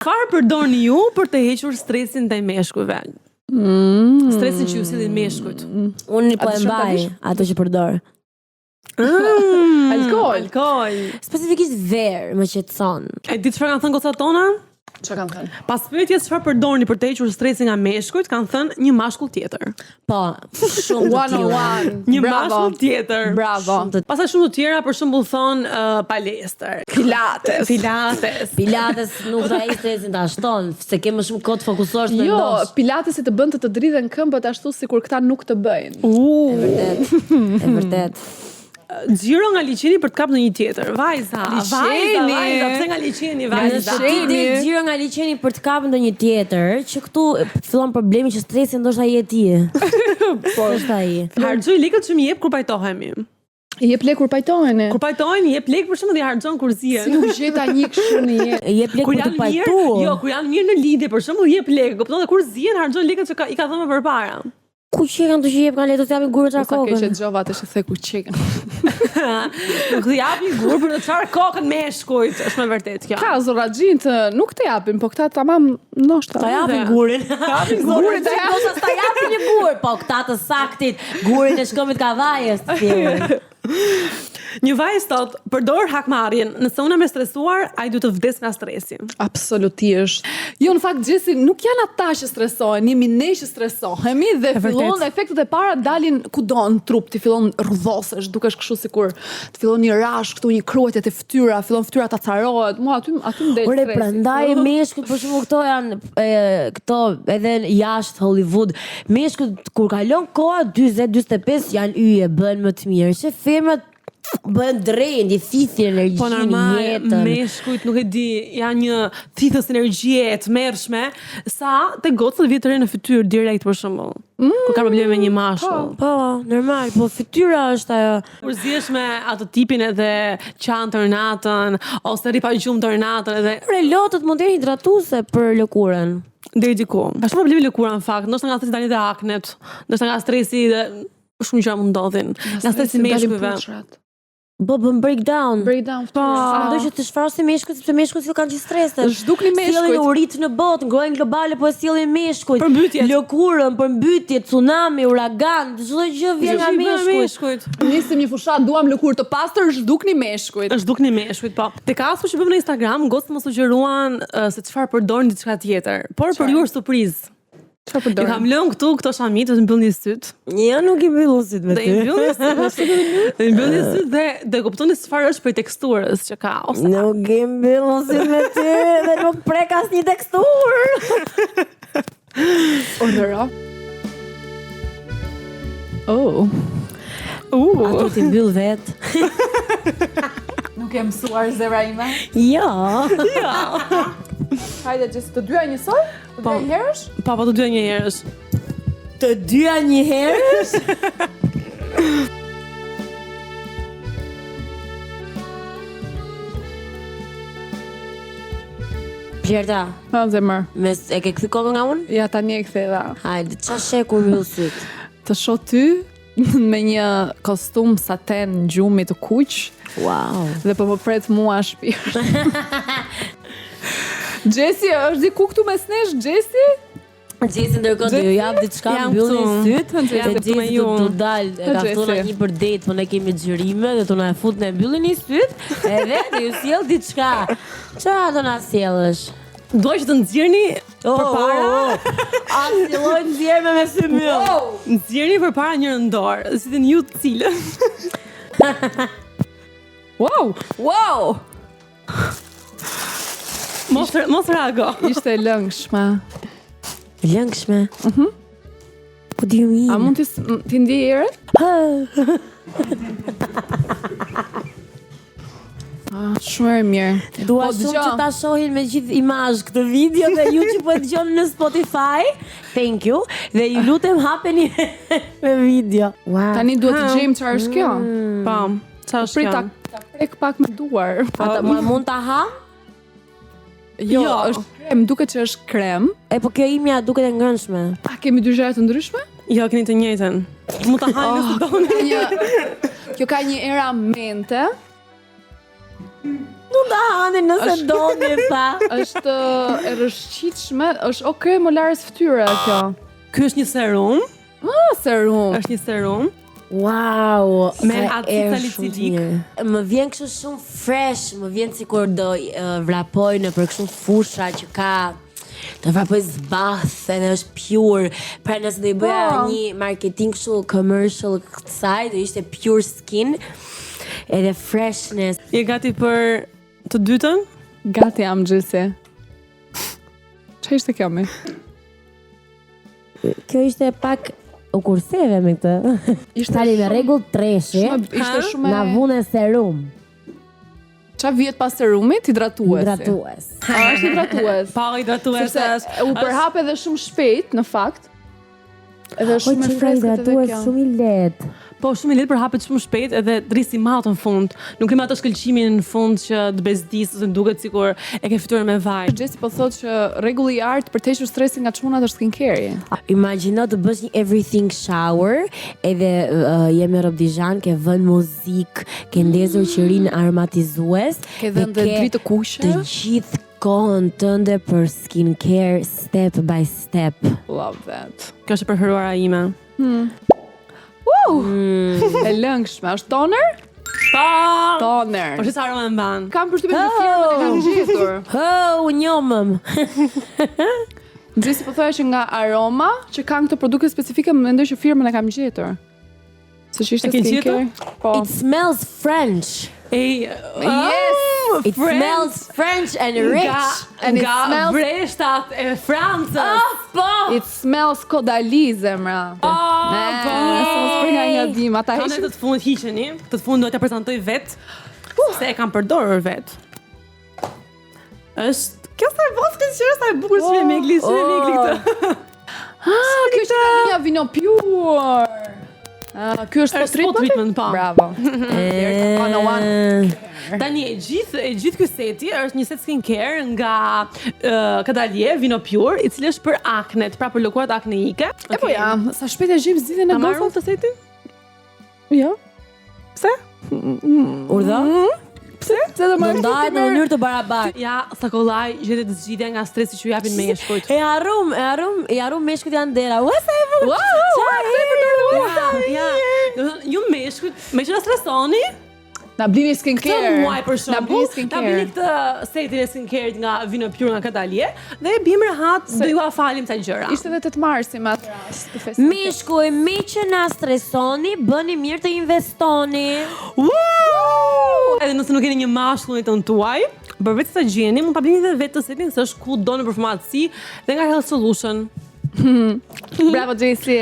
Çfarë përdorni ju për të hequr stresin ndaj meshkujve? Stresin që ju sillin meshkujt. Unë po e mbaj ato që përdor. Alkool. Specifikisht verë më qetëson. E di çfarë kanë thënë gocat tona? Çfarë kanë thënë? Pas pyetjes çfarë përdorni për të hequr stresin nga meshkujt, kanë thënë një mashkull tjetër. Po, shumë të tilla. Një mashkull tjetër. Bravo. Pastaj shumë të tjera, për shembull thon palestër, Pilates nuk ta heq stresin ta shton, se ke më shumë kohë të fokusohesh në Jo, ndosh. pilatesi të bën të dridhen këmbët ashtu sikur këta nuk të bëjnë. E vërtet. Xhiro nga liçeni për të kapur në një tjetër. Vajza, pse nga liçeni, vajza? Nëse ti del xhiro nga liçeni për të kapur ndonjë tjetër, që këtu fillon problemi që stresi ndoshta je ti. Po, është ai. Harxoj lekët që më jep kur pajtohemi. Jep lek kur pajtoheni. Kur pajtohemi, jep lek për shembull dhe harxon kur zihen. Si nuk gjeta një kështu në jetë. Jep lek Kur për të janë mirë, pajtuar. jo, kur janë mirë në lidhje, për shembull jep lek, kupton, dhe kur zihen harxon lekët që i ka dhënë më përpara. Ku që kanë të që jep kanë letë të japin gurë qa Sa keqe kokën. dëgjova atë që the ku çik. Nuk të japin gur për të çfarë kokën meshkujt, është më vërtet kjo. Ka zorraxhin të nuk të japin, po këta tamam ndoshta. Ta japin gurin. Gurin të japin. Ndoshta ta japin një gur, po këta të saktit, gurin e shkëmbit kavajës të tjerë. Një vajzë thot, përdor hakmarrjen, nëse unë jam e stresuar, ai duhet të vdes nga stresi. Absolutisht. Jo, në fakt Gjesi, nuk janë ata që stresohen, jemi ne që stresohemi dhe fillon efektet e para dalin kudo në trup, ti fillon rrëdhosesh, dukesh kështu sikur të fillon një rash këtu, një kruajtje te fytyra, fillon fytyra ta carohet. Mua aty më del Ore, stresi. prandaj meshkut, për shembull këto janë këto edhe jashtë Hollywood. Meshkut kur kalon koha 40-45 janë yje, bën më të mirë. Që femrat bën drejnë, thithin energjinë, Po normal, jetën. meshkujt nuk e di, janë një thithës energjie e tmerrshme, sa te gocat vjen të re në fytyrë direkt për shembull. Kur ka probleme me një mashkull. Po, normal, po fytyra është ajo. Kur zihesh me atë tipin edhe qanë të natën, ose rri pa gjumë të natën edhe Ore, lotët mund të jenë hidratuse për lëkurën. deri diku. Ka shumë probleme lëkura në fakt, ndoshta nga stresi dalin dhe aknet, ndoshta nga stresi dhe shumë gjëra mund ndodhin. Nga stresi meshkujve. Bën breakdown. Po. Mendoj që të shfarosin meshkujt sepse meshkujt kanë gjithë stresën. Zhdukni meshkujt. Sjellin urit në botë, ngrohen globale, po e sjellin meshkujt. Përmbytjet. Lëkurën, përmbytje, tsunami, uragan, çdo gjë vjen nga meshkujt. Nisim një fushat, duam lëkurë të pastër, zhdukni meshkujt. Është dukni meshkujt, po. Te kasu që bëmë në Instagram, gocët më sugjeruan se çfarë përdorin diçka tjetër. Por për ju është surprizë. Çfarë Ju përdorin? kam lënë këto shamit, të mbyllni syt. Ja, nuk i mbyllon syt me Dhe i ty. mbyllni syt. Dhe i mbyllni syt dhe kuptoni çfarë është për teksturës që ka ose Nuk i mbyllon syt me ty dhe nuk prek asnjë teksturë. Urdhëro. Oh. Ato ti mbyll vet. Nuk e mësuar zemra ime. Ja. Hajde Gjesi, të dyja njësoj? Të dyja një herësh? Pa, po të dyja një herësh. Të dyja një herësh? Pjerta, Ha, zemër. e ke kthy kokën nga unë? Ja, tani e ktheva. Hajde, qa shek kur mbyll syt? Të shoh ty me një kostum saten gjumi të kuq Wow. dhe po më pret mua shpirt. Gjesi, është diku këtu mes nesh, Gjesi? Gjesi ndërkohë do ju jap diçka Jam mbyllni këtu. syt, Jam se këtu me Gjesi ju. do të dal, e ka Gjesi. thonë një për date, po ne kemi xhirime dhe do na e fut në mbyllni syt, edhe do ju sjell diçka. Çfarë do na sjellësh? Doj që të nxjerrni përpara. A sjelloj nxjerrme me sy mbyll. Nxjerrni përpara njërën dorë, si të ju të cilën. Wow! Wow! Mos reago. Ishte lëngshme. Lëngshme. Po di mi. A mund t'i ndi erën? Shumë e mirë. Dua Po, shumë dëgjo. që ta shohin me gjithë imazh këtë video dhe ju që po e dëgjoni në Spotify, thank you, dhe ju lutem hapeni me video. Wow. Tani duhet të gjejmë çfarë është kjo. Po, çfarë është Prit kjo? ta prek pak me duar. Ata mund ta ha? Jo, Jo. është krem, duket që është krem. E po kjo imja duket e ngrënshme. A kemi dy gjëra të ndryshme? Jo, keni të njëjtën. Mund ta hajnë nëse doni. Kjo ka një era mente. mund ta hani nëse doni tha. Është e rrëshqitshme, është okay molares fytyre kjo. Ky është një serum, Serum. është një serum. Wow, Me ka acid erë salicylik. shumë mirë. Më vjen kështu shumë fresh, më vjen sikur do vrapoj në për kështu fusha që ka të vrapoj zbath edhe është pure. Pra nëse do i bëja një marketing kështu commercial kësaj, do ishte pure skin edhe freshness. Je gati për të dytën? Gati jam Gjesi. Çfarë ishte kjo mi? Kjo ishte pak u kurseve me këtë. Ishte Tani me rregull treshi. Ishte shumë Na vune serum. Çfarë vjet pas serumit? Hidratuesi. Hidratues. Është hidratues. Pa hidratues Sepse u përhap edhe shumë shpejt në fakt. Edhe Po shumë e që ka freskët edhe hidratues kjo. shumë i lehtë. Po shumë i lehtë për hapet shumë shpejt edhe të rrisi matë në fund. Nuk kemi ato shkëlqimin në fund që të bezdis ose duket sikur e ke fytyrën me vaj. Gjesi po thotë që rregulli i artë për të hequr stresin nga çmunat është skincare. Imagjino të bësh një everything shower, edhe je me rob dijan, ke vën muzik, ke ndezur qirin aromatizues, Ke dhënë dhe dritë të kuqe. të gjithë kohën tënde për skincare step by step. Love that. Kjo është e preferuara ime. E lëngshme, është toner? Pa! Toner. Po që sa aroma mban. Kam përshtypjen se firmën e kam gjetur. Oh, njomëm. Gjesi po thoya që nga aroma që kanë këto produkte specifike, më mendoj që firmën e kam gjetur. Se që ishte E ke skincare? Po. It smells French. Ej, Yes! It smells French and rich. And it nga smells- breshtat e Francës. Po! It smells kodali, zemra. po. Së springa nga dim, ata Kanë ishin të fundit hiqeni, të fundit do t'ja prezantoj vet, se e kam përdorur vet. Është, kjo sa e boskë që sa e bukur si me megli, si me megli këtë. Kjo është linja Vino Pure. Ky është Është spot treatment, po. Bravo. Tani e gjithë ky seti është një set skincare nga Kadalie Vino Pure, i cili është për aknet, pra për lëkurat akneike. E po ja, sa shpejt e gjim zgjidhjen e Ta marrëm gofat. të setin? Jo. Pse? Urdhë? Pse? Se do Do marrë ndahet në mënyrë të barabartë. Ja, sa kollaj gjetet zgjidhja nga stresi që ju japin meshkujt. E harrum meshkut janë dera. Ua sa e bukur. Ja, ju meshkujt, me që na stresoni, Na blini skincare. këtë muaj për Na shembull, blini na skincare. bini këtë setin e skincare nga Vino Pure nga Kadalie dhe e bim rehat, do ju afalim sa gjëra. Ishte edhe 8 marsi me atë rast të festit. Mishkuj, mi që na stresoni, bëni mirë të investoni. Edhe nëse nuk keni një mashkull në jetën tuaj, për vetë sa gjeni, mund ta blini edhe vetë të setin se është kudo në përfumatësi dhe nga Health Solution. Bravo Gjesi.